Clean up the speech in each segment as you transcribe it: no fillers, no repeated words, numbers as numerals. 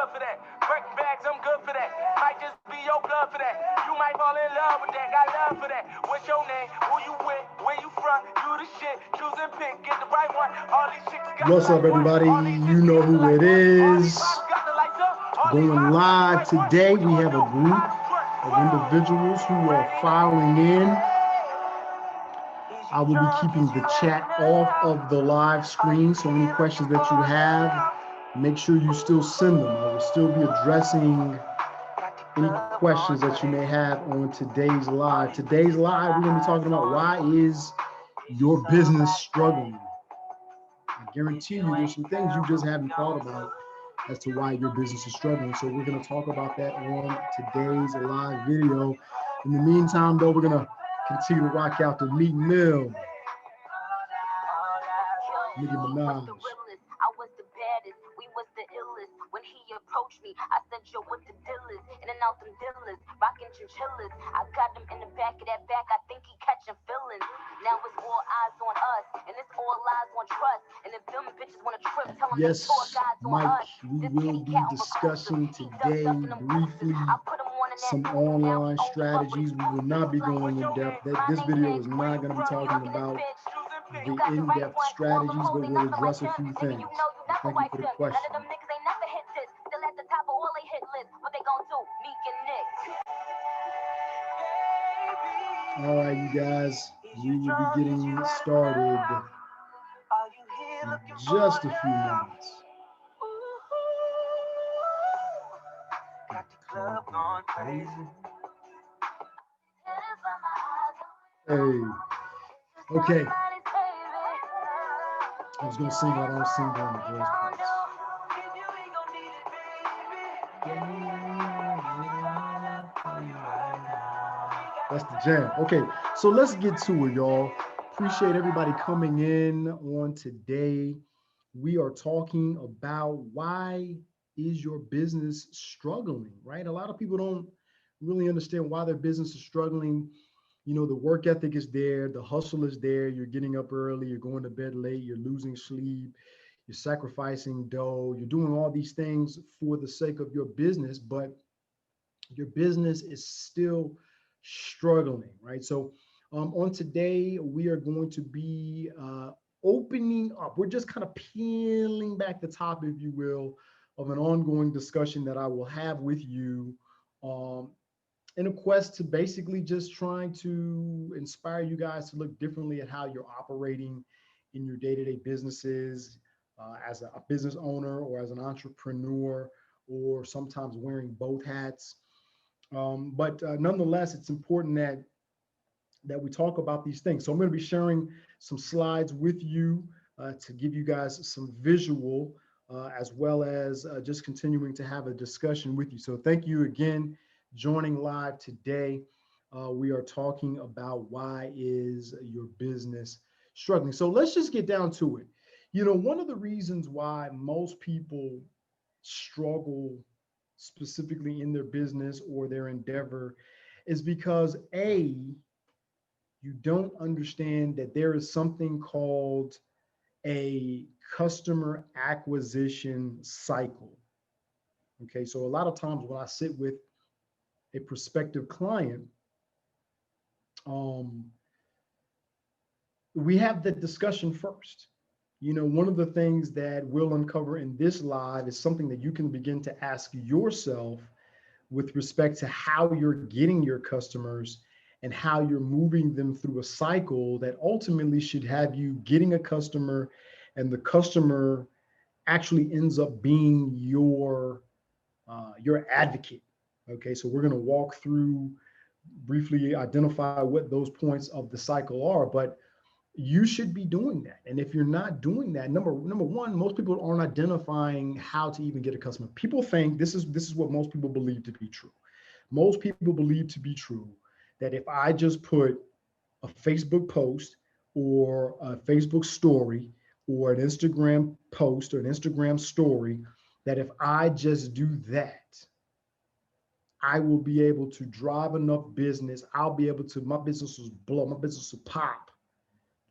love for that. Break bags, I'm good for that. Might just be your blood for that. You might fall in love with that. Got love for that. What's your name? Who you with? Where you from? You the shit. Choose and pick. Get the right one. All these chicks got What's up, everybody? You know who it is. Going live today. We have a group of individuals who are filing in. I will be keeping the chat off of the live screen, so any questions that you have, make sure you still send them. I will still be addressing any questions that you may have on today's live. Today's live, we're going to be talking about why is your business struggling. I guarantee you there's some things you just haven't thought about as to why your business is struggling. So we're going to talk about that on today's live video. In the meantime, though, we're going to continue to rock out the Meat Mill. Nicki Minaj. I was the baddest, we was the illest. When he approached me, I said, yo, what the deal is? In and out them dealers, rockin' chinchillas. I got him in the back of that back, I think he catching feelings. Now it's all eyes on us, and it's all lies on trust. And if them bitches wanna trip, tell them yes, they talk guys on Mike, us. we will be discussing today briefly some online strategies. We will not be going in depth. This video is not going to be talking about the in-depth strategies, but we'll address a few things. Thank you for the question. All right, you guys, we will be getting started in just a few minutes. Hey, okay. I was gonna sing, but I don't sing during the voice parts. That's the jam. Okay, so let's get to it, y'all. Appreciate everybody coming in on today. We are talking about why is your business struggling, right? A lot of people don't really understand why their business is struggling. You know, the work ethic is there, the hustle is there, you're getting up early, you're going to bed late, you're losing sleep, you're sacrificing dough, you're doing all these things for the sake of your business, but your business is still struggling, right? So on today, we are going to be opening up. We're just kind of peeling back the top, if you will, of an ongoing discussion that I will have with you in a quest to basically just trying to inspire you guys to look differently at how you're operating in your day-to-day businesses as a business owner or as an entrepreneur, or sometimes wearing both hats. But nonetheless, it's important that we talk about these things. So I'm going to be sharing some slides with you to give you guys some visual, as well as just continuing to have a discussion with you. So thank you again joining live today. We are talking about why is your business struggling. So let's just get down to it. You know, one of the reasons why most people struggle specifically in their business or their endeavor is because you don't understand that there is something called a customer acquisition cycle. Okay, so a lot of times when I sit with a prospective client, we have the discussion first. You know, one of the things that we'll uncover in this live is something that you can begin to ask yourself with respect to how you're getting your customers and how you're moving them through a cycle that ultimately should have you getting a customer, and the customer actually ends up being your advocate. Okay, so we're going to walk through, briefly identify what those points of the cycle are, but you should be doing that. And if you're not doing that, number one, most people aren't identifying how to even get a customer. People think this is what most people believe to be true. Most people believe to be true that if I just put a Facebook post or a Facebook story or an Instagram post or an Instagram story, that if I just do that, I will be able to drive enough business. I'll be able to, my business will blow, my business will pop.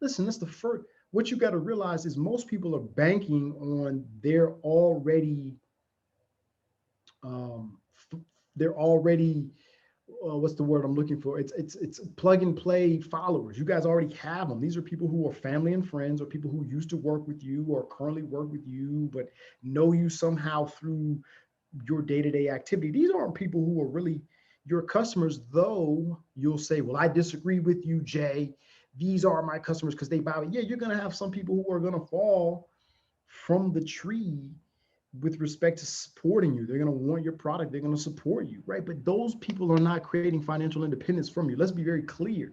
Listen, that's the first, what you got to realize is most people are banking on their already they're already, what's the word I'm looking for? It's plug and play followers. You guys already have them. These are people who are family and friends, or people who used to work with you or currently work with you, but know you somehow through your day-to-day activity. These aren't people who are really your customers, though you'll say, well, I disagree with you, Jay. These are my customers because they buy. Yeah, you're going to have some people who are going to fall from the tree with respect to supporting you. They're going to want your product. They're going to support you, right? But those people are not creating financial independence from you. Let's be very clear.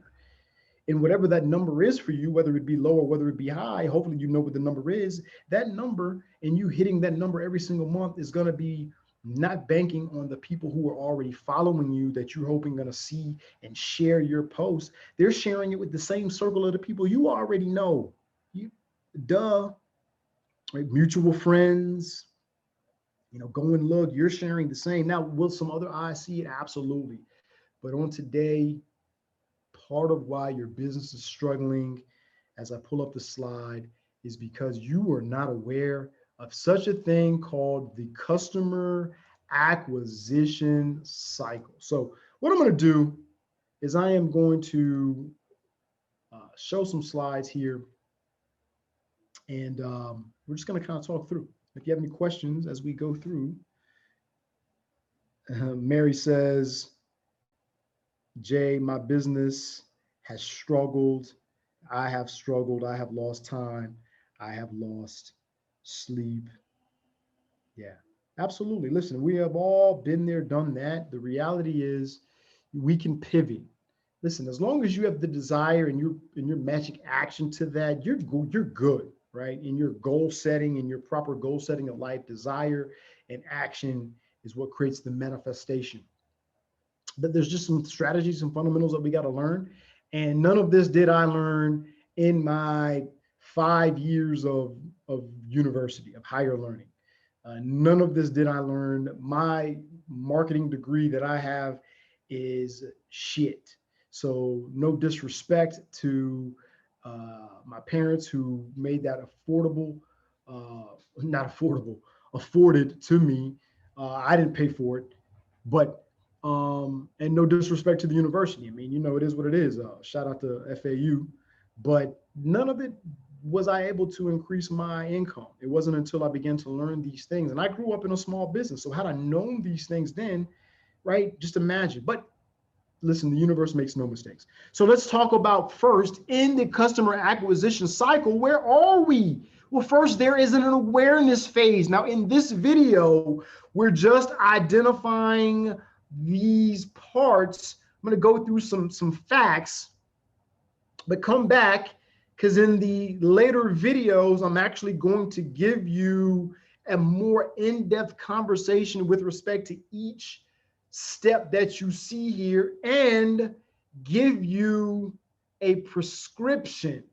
And whatever that number is for you, whether it be low or whether it be high, hopefully you know what the number is. That number, and you hitting that number every single month, is going to be not banking on the people who are already following you that you're hoping going to see and share your post. They're sharing it with the same circle of the people you already know. You, duh, right? Mutual friends, go and look, you're sharing the same. Now, will some other eyes see it? Absolutely. But on today, part of why your business is struggling, as I pull up the slide, is because you are not aware of such a thing called the customer acquisition cycle. So what I'm going to do is I am going to show some slides here, and we're just going to kind of talk through. If you have any questions as we go through. Mary says, Jay, my business has struggled. I have struggled. I have lost time. I have lost sleep. Yeah, absolutely. Listen, we have all been there, done that. The reality is we can pivot. Listen, as long as you have the desire and you're matching action to that, you're good, right? In your goal setting, in your proper goal setting of life, desire and action is what creates the manifestation. But there's just some strategies and fundamentals that we got to learn. And none of this did I learn in my 5 years of university, of higher learning. None of this did I learn. My marketing degree that I have is shit. So no disrespect to my parents who made that affordable, not affordable, afforded to me. I didn't pay for it, but and no disrespect to the university. I mean, it is what it is. Shout out to FAU, but none of it was I able to increase my income. It wasn't until I began to learn these things. And I grew up in a small business. So had I known these things then, right, just imagine. But listen, the universe makes no mistakes. So let's talk about first in the customer acquisition cycle, where are we? Well, first, there is an awareness phase. Now, in this video, we're just identifying these parts. I'm going to go through some facts, but come back, because in the later videos, I'm actually going to give you a more in-depth conversation with respect to each step that you see here and give you a prescription.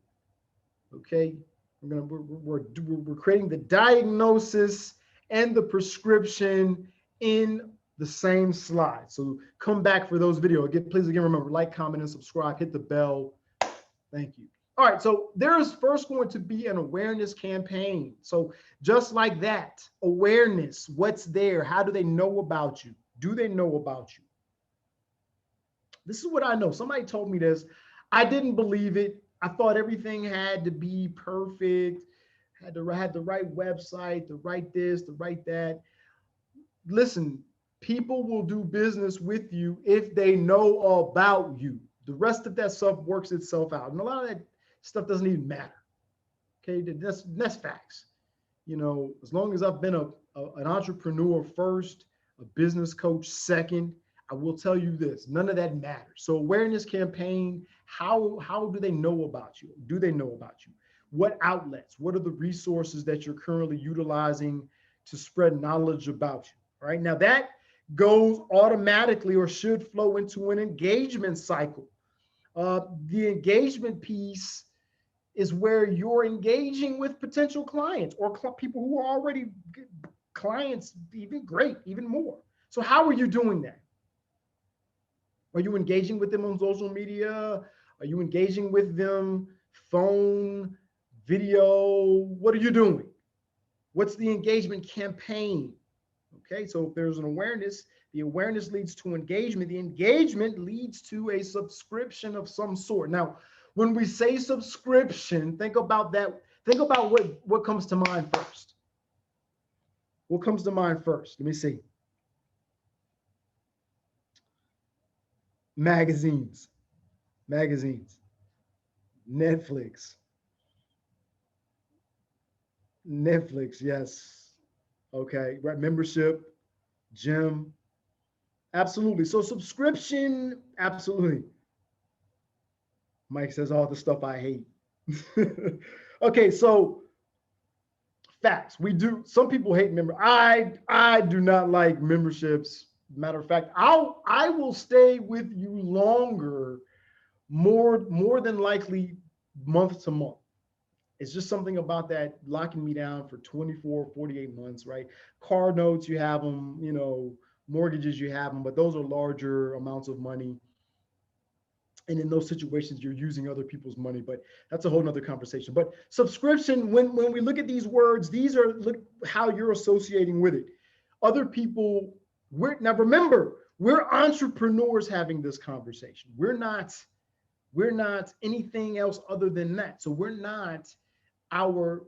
Okay, we're creating the diagnosis and the prescription in the same slide. So come back for those videos. Please again, remember, like, comment, and subscribe. Hit the bell. Thank you. All right, so there is first going to be an awareness campaign. So just like that, awareness, what's there? How do they know about you? Do they know about you? This is what I know. Somebody told me this. I didn't believe it. I thought everything had to be perfect, had the right website, the right this, the right that. Listen, people will do business with you if they know about you. The rest of that stuff works itself out. And a lot of that stuff doesn't even matter. Okay, that's facts. As long as I've been an entrepreneur first, a business coach second, I will tell you this, none of that matters. So awareness campaign, how do they know about you? Do they know about you? What outlets? What are the resources that you're currently utilizing to spread knowledge about you? All right, now that goes automatically or should flow into an engagement cycle. The engagement piece is where you're engaging with potential clients or people who are already clients, even great, even more. So how are you doing that? Are you engaging with them on social media? Are you engaging with them phone, video? What are you doing? What's the engagement campaign? Okay, so if there's an awareness, the awareness leads to engagement. The engagement leads to a subscription of some sort. Now, when we say subscription, think about that. Think about what comes to mind first. What comes to mind first? Let me see. Magazines, magazines, Netflix, Netflix, yes. Okay, right. Membership, gym, absolutely. So subscription, absolutely. Mike says all the stuff I hate. Okay, so facts. We do. Some people hate member. I do not like memberships. Matter of fact, I will stay with you longer, more than likely month to month. It's just something about that locking me down for 24, 48 months, right? Car notes, you have them, mortgages, you have them, but those are larger amounts of money. And in those situations, you're using other people's money, but that's a whole nother conversation. But subscription, when we look at these words, these are look how you're associating with it. Other people, now remember, we're entrepreneurs having this conversation. We're not anything else other than that. So we're not our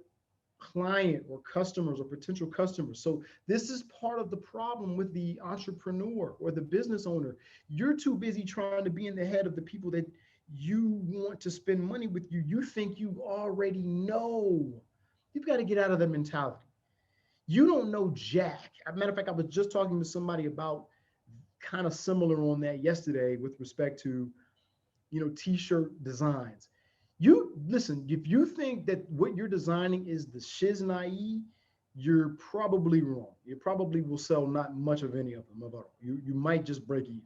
client or customers or potential customers. So this is part of the problem with the entrepreneur or the business owner. You're too busy trying to be in the head of the people that you want to spend money with you. You think you already know. You've got to get out of that mentality. You don't know Jack. As a matter of fact, I was just talking to somebody about kind of similar on that yesterday with respect to t-shirt designs. You listen, if you think that what you're designing is the shiznai, you're probably wrong. You probably will sell not much of any of them at all. You might just break even.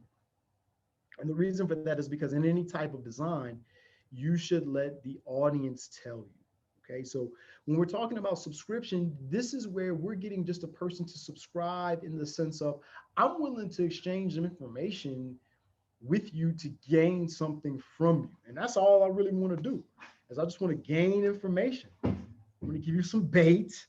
And the reason for that is because in any type of design, you should let the audience tell you. Okay, so when we're talking about subscription, this is where we're getting just a person to subscribe in the sense of I'm willing to exchange some information with you to gain something from you. And that's all I really want to do is I just want to gain information. I'm going to give you some bait.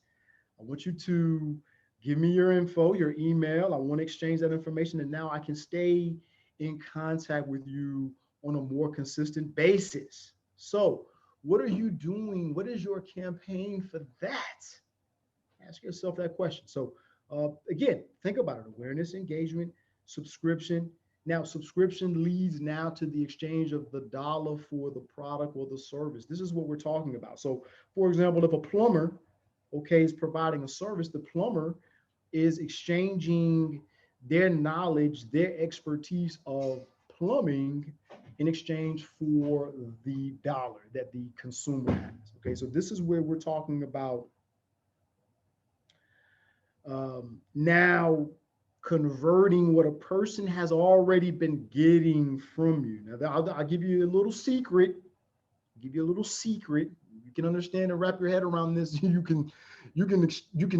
I want you to give me your info, your email. I want to exchange that information. And now I can stay in contact with you on a more consistent basis. So what are you doing? What is your campaign for that? Ask yourself that question. So again, think about it. Awareness, engagement, subscription. Now, subscription leads now to the exchange of the dollar for the product or the service. This is what we're talking about. So, for example, if a plumber, okay, is providing a service, the plumber is exchanging their knowledge, their expertise of plumbing in exchange for the dollar that the consumer has. Okay, so this is where we're talking about now converting what a person has already been getting from you. Now, I'll give you a little secret. You can understand and wrap your head around this. You can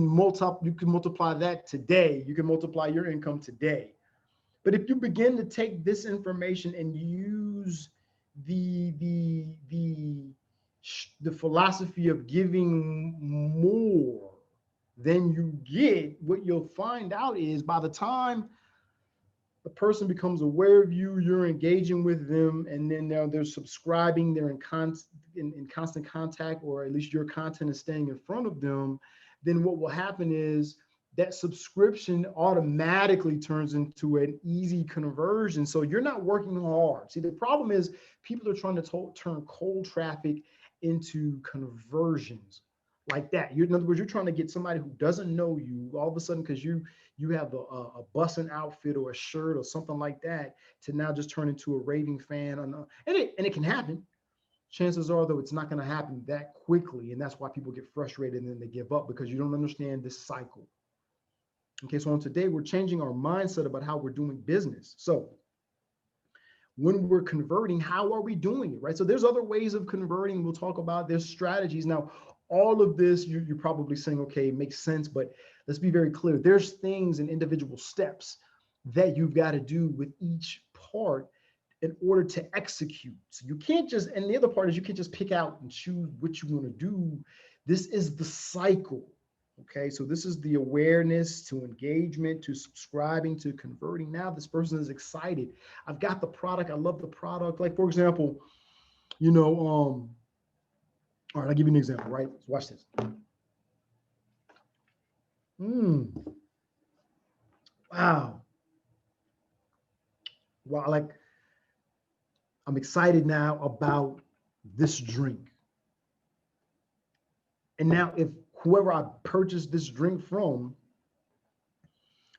multiply that today. You can multiply your income today. But if you begin to take this information and use the philosophy of giving more than you get, what you'll find out is by the time the person becomes aware of you, you're engaging with them, and then now they're subscribing, they're in constant contact, or at least your content is staying in front of them, then what will happen is that subscription automatically turns into an easy conversion. So you're not working hard. See, the problem is people are trying to turn cold traffic into conversions like that. In other words, you're trying to get somebody who doesn't know you all of a sudden because you have a bussin' outfit or a shirt or something like that to now just turn into a raving fan. And it can happen. Chances are, though, it's not going to happen that quickly. And that's why people get frustrated and then they give up because you don't understand this cycle. Okay, so on today, we're changing our mindset about how we're doing business. So when we're converting, how are we doing it, right? So there's other ways of converting. We'll talk about there's strategies. Now, all of this, you're probably saying, okay, it makes sense, but let's be very clear. There's things and individual steps that you've got to do with each part in order to execute. So you can't just, and the other part is you can't just pick out and choose what you want to do. This is the cycle. Okay, so this is the awareness to engagement, to subscribing, to converting. Now this person is excited. I've got the product. I love the product. Like, for example, all right, I'll give you an example, right? Let's watch this. Wow. Wow, like, I'm excited now about this drink. And now if whoever I purchased this drink from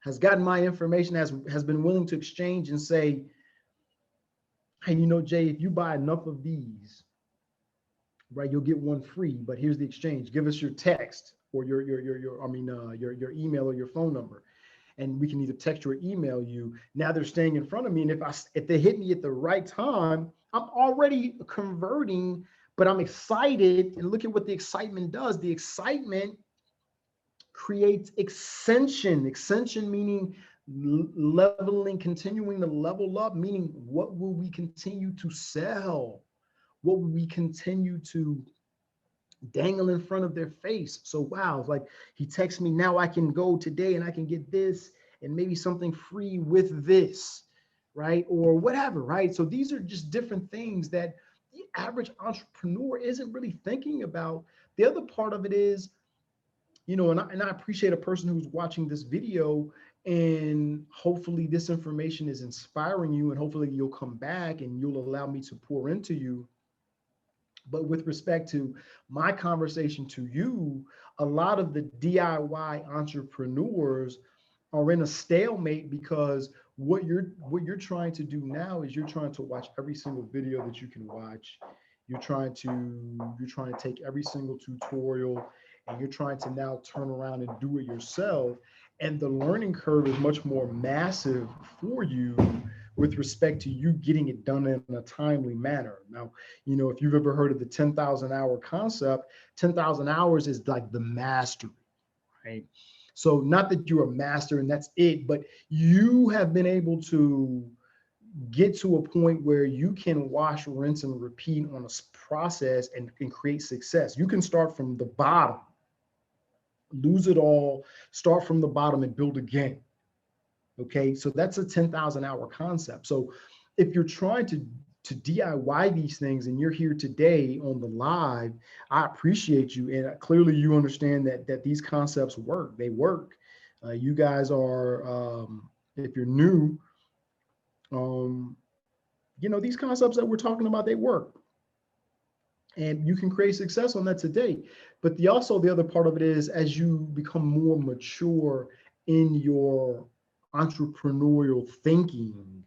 has gotten my information, has been willing to exchange and say, hey, Jay, if you buy enough of these, right, you'll get one free, but here's the exchange. Give us your text or your email or your phone number, and we can either text or email you. Now they're staying in front of me, and if they hit me at the right time, I'm already converting, but I'm excited. And look at what the excitement does. The excitement creates extension. Extension meaning leveling, continuing to level up, meaning what will we continue to sell? What will we continue to dangle in front of their face? So wow, like he texts me, now I can go today and I can get this and maybe something free with this, right? Or whatever, right? So these are just different things that the average entrepreneur isn't really thinking about. The other part of it is, and I appreciate a person who's watching this video, and hopefully this information is inspiring you, and hopefully you'll come back and you'll allow me to pour into you. But with respect to my conversation to you, a lot of the DIY entrepreneurs are in a stalemate because what you're trying to do now is you're trying to watch every single video that you can watch. You're trying to take every single tutorial, and you're trying to now turn around and do it yourself. And the learning curve is much more massive for you with respect to you getting it done in a timely manner. Now, if you've ever heard of the 10,000 hour concept, 10,000 hours is like the mastery, right? So not that you're a master and that's it, but you have been able to get to a point where you can wash, rinse, and repeat on a process and create success. You can start from the bottom, lose it all, start from the bottom and build again. Okay, so that's a 10,000 hour concept. So if you're trying to DIY these things and you're here today on the live, I appreciate you. And clearly you understand that these concepts work. They work. You guys are, if you're new, these concepts that we're talking about, they work. And you can create success on that today. But the other part of it is, as you become more mature in your entrepreneurial thinking,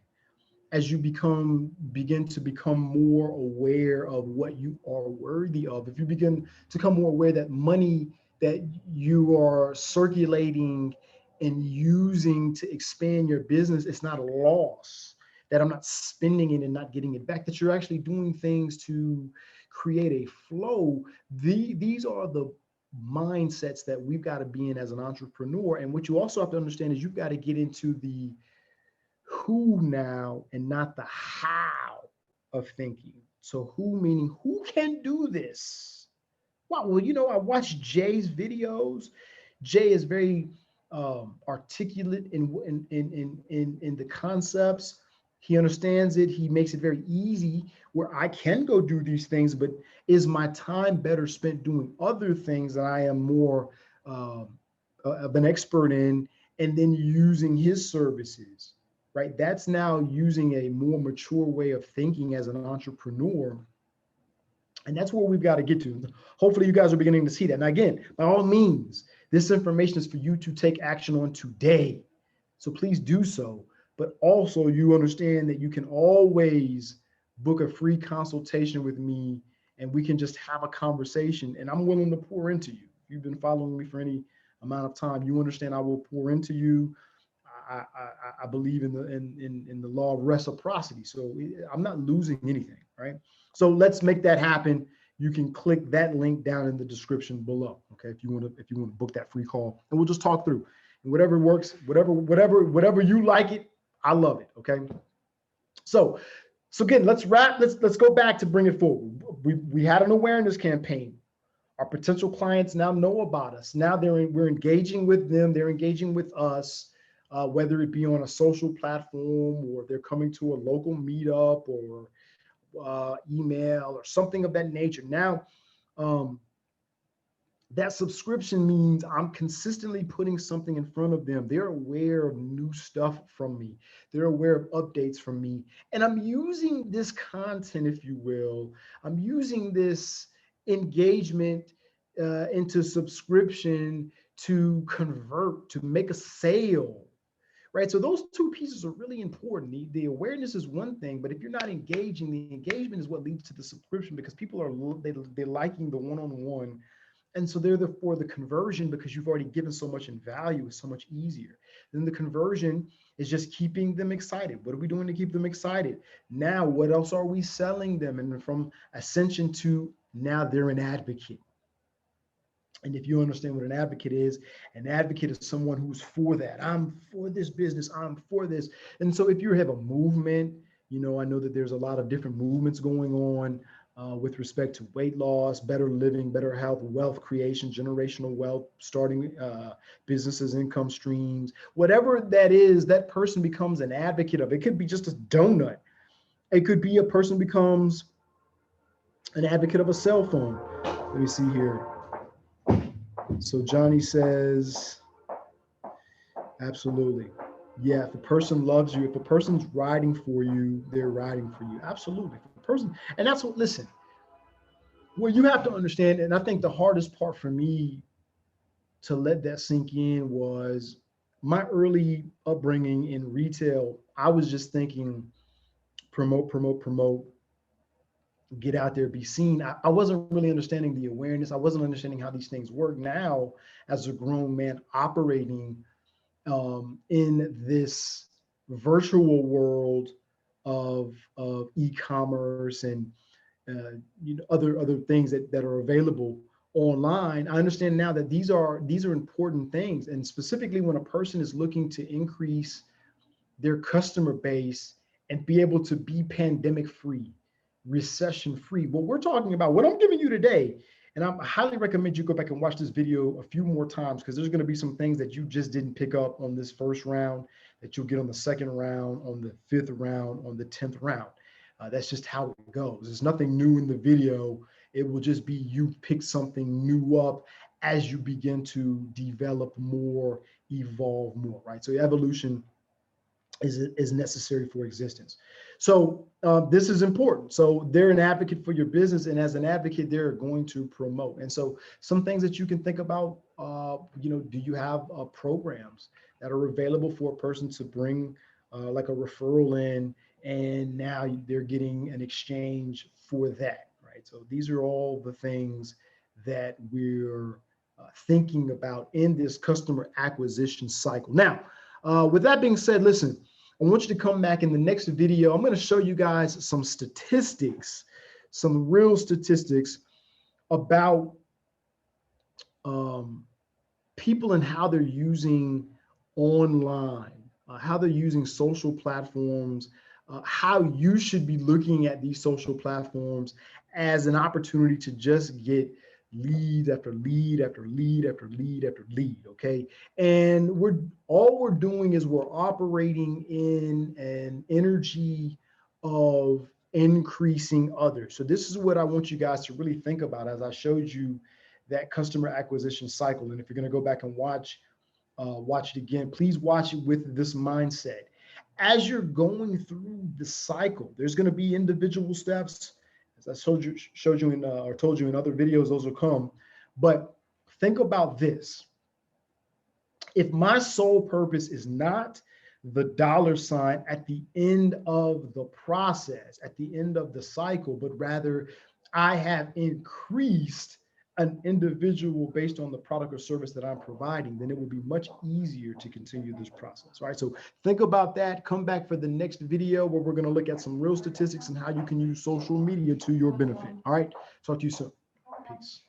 as you begin to become more aware of what you are worthy of, if you begin to become more aware that money that you are circulating and using to expand your business, it's not a loss, that I'm not spending it and not getting it back, that you're actually doing things to create a flow. These are the mindsets that we've got to be in as an entrepreneur. And what you also have to understand is you've got to get into the who now and not the how of thinking. So who meaning who can do this? Wow, well, I watched Jay's videos. Jay is very articulate in the concepts. He understands it. He makes it very easy where I can go do these things, but is my time better spent doing other things that I am more of an expert in, and then using his services, right? That's now using a more mature way of thinking as an entrepreneur. And that's where we've got to get to. Hopefully you guys are beginning to see that. Now, again, by all means, this information is for you to take action on today. So please do so. But also you understand that you can always book a free consultation with me, and we can just have a conversation, and I'm willing to pour into you. If you've been following me for any amount of time, you understand I will pour into you. I believe in the law of reciprocity. So I'm not losing anything, right? So let's make that happen. You can click that link down in the description below. Okay, if you want to book that free call, and we'll just talk through. And whatever works, whatever you like it, I love it. Okay. So again, let's go back to bring it forward. We had an awareness campaign. Our potential clients now know about us. Now we're engaging with them. They're engaging with us, whether it be on a social platform or they're coming to a local meetup or email or something of that nature. Now, that subscription means I'm consistently putting something in front of them. They're aware of new stuff from me. They're aware of updates from me. And I'm using this content, if you will, I'm using this engagement into subscription to convert, to make a sale, right? So those two pieces are really important. The awareness is one thing, but if you're not engaging, the engagement is what leads to the subscription, because people are they're liking the one-on-one. And so they're for the conversion, because you've already given so much in value, it's so much easier. Then the conversion is just keeping them excited. What are we doing to keep them excited? Now, what else are we selling them? And from ascension to now they're an advocate. And if you understand what an advocate is someone who's for that. I'm for this business, I'm for this. And so if you have a movement, I know that there's a lot of different movements going on with respect to weight loss, better living, better health, wealth creation, generational wealth, starting businesses, income streams, whatever that is, that person becomes an advocate of. It could be just a donut. It could be a person becomes an advocate of a cell phone. Let me see here. So Johnny says, absolutely. Yeah, if a person loves you, if a person's riding for you, they're riding for you. Absolutely. If a person, and that's what, listen, what you have to understand, and I think the hardest part for me to let that sink in was my early upbringing in retail. I was just thinking promote, get out there, be seen. I wasn't really understanding the awareness. I wasn't understanding how these things work. Now, as a grown man operating in this virtual world of e-commerce and other things that are available online, I understand now that these are important things. And specifically when a person is looking to increase their customer base and be able to be pandemic free, recession free. What we're talking about, what I'm giving you today, and I highly recommend you go back and watch this video a few more times, because there's going to be some things that you just didn't pick up on this first round that you'll get on the second round, on the fifth round, on the 10th round. That's just how it goes. There's nothing new in the video. It will just be you pick something new up as you begin to develop more, evolve more, right? So evolution is necessary for existence. So this is important. So they're an advocate for your business, and as an advocate, they're going to promote. And so some things that you can think about, do you have programs that are available for a person to bring like a referral in, and now they're getting an exchange for that, right? So these are all the things that we're thinking about in this customer acquisition cycle. Now, with that being said, listen, I want you to come back in the next video. I'm going to show you guys some statistics, some real statistics about people and how they're using online, how they're using social platforms, how you should be looking at these social platforms as an opportunity to just get lead after lead after lead after lead after lead. Okay. And all we're doing is we're operating in an energy of increasing others. So this is what I want you guys to really think about as I showed you that customer acquisition cycle. And if you're going to go back and watch it again, please watch it with this mindset. As you're going through the cycle, there's going to be individual steps. As I told you in other videos, those will come. But think about this. If my sole purpose is not the dollar sign at the end of the process, at the end of the cycle, but rather I have increased an individual based on the product or service that I'm providing, then it will be much easier to continue this process, right? So think about that. Come back for the next video where we're going to look at some real statistics and how you can use social media to your benefit. All right. Talk to you soon. Peace.